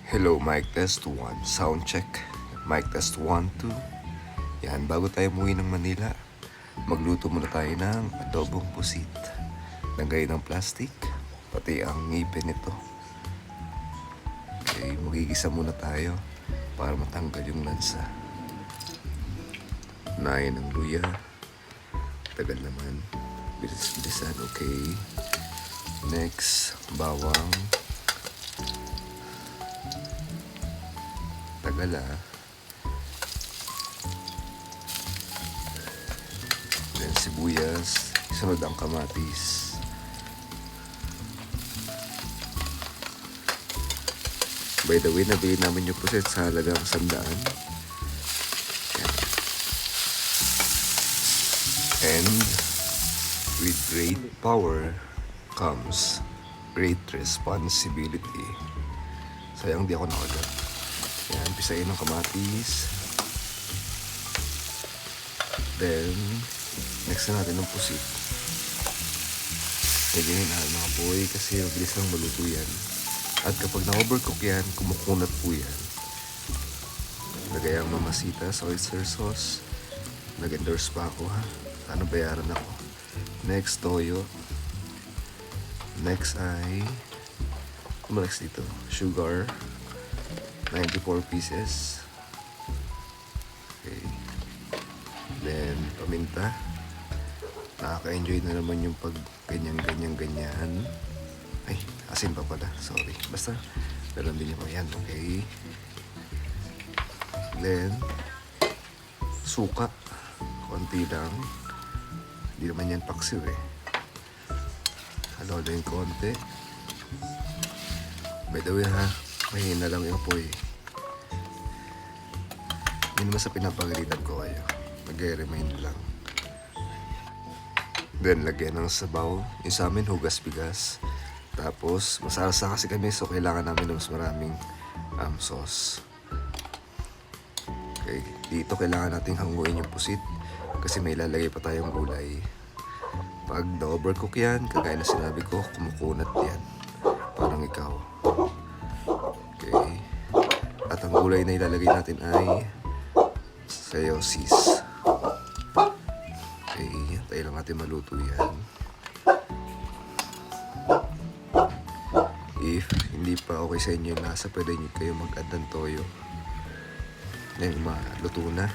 Hello, mic test 1. Sound check. Mic test 1, 2. Yan, bago tayo umuwi ng Manila, magluto muna tayo ng adobong pusit. Lagay ng plastic, pati ang ngipin nito. Okay, magigisa muna tayo para matanggal yung lansa. Unahin ng luya. Tagal naman. Bilis-bilisan, okay. Next, bawang. Tagal Then sibuyas. Sunod ang kamatis. By the way, nabili namin yung puset sa halagang 100. And with great power comes great responsibility. Sayang di ako nakagat. Yan, pisain ng kamatis. Then, next na natin ng pusit. Medyo hinahal mga boy kasi mabilis lang maluto yan. At kapag na-overcook yan, kumukunat po yan. Lagay ang mamasitas, oyster sauce. Nag-endorse pa ako ha. Sana bayaran ako. Next, toyo. Next ay next dito, sugar. 94 pieces. Okay. Then, paminta. Nakaka-enjoy na naman yung pag ganyan. Ay, asin pa pala. Sorry. Basta, meron din yung yan. Okay. Then, suka. Konti lang. Hindi naman yan paksiw eh. Halo din konti. By the way ha, mahina lang yung apoy. Hindi naman sa pinapagalitan ko kayo. Nag-remind lang. Then, lagyan ng sabaw. Yung sa amin, hugas-bigas. Tapos, masarsa kasi kami, so kailangan namin ng mas maraming sauce. Okay, dito kailangan nating hanguin yung pusit kasi may lalagay pa tayong gulay. Pag na-overcook yan, kagaya na sinabi ko, kumukunat yan. Parang ikaw. Okay. At ang gulay na ilalagay natin ay sayosis. Okay, tayo lang natin maluto yan. If hindi pa okay sa inyo yung lasa, pwede nyo kayo mag-add ng toyo. Then, maluto na.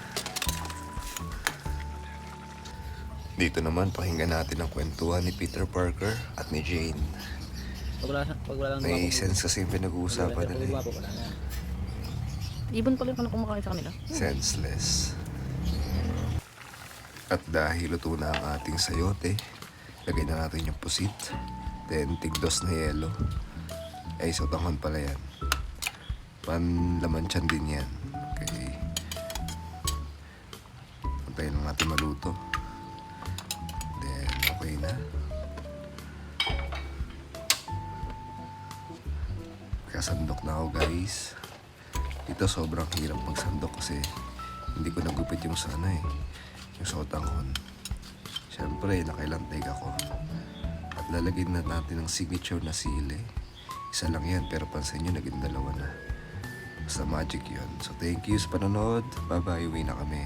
Dito naman, pakinggan natin ang kwentuhan ni Peter Parker at ni Jane. Pag wala lang May sense kasi yung pinag-uusapan nila. Ibon pala yung kumakain sa kanila. Senseless. At dahil luto na ang ating sayote, lagay na natin yung pusit. Then, tigdos na yelo. Ay, sotanghon pala yan. Panlaman tiyan din yan. Okay. Antayin lang natin maluto. Then, okay na. Kasandok na ako guys. Dito sobrang hirap magsandok kasi hindi ko nagupit yung yung sotanghon. Siyempre, nakailantay ako. At lalagyan na natin ng signature na sili. Isa lang yan, pero pansin nyo, naging 2 na. Basta magic yun. So, thank you sa panonood. Bye-bye. Uwi na kami.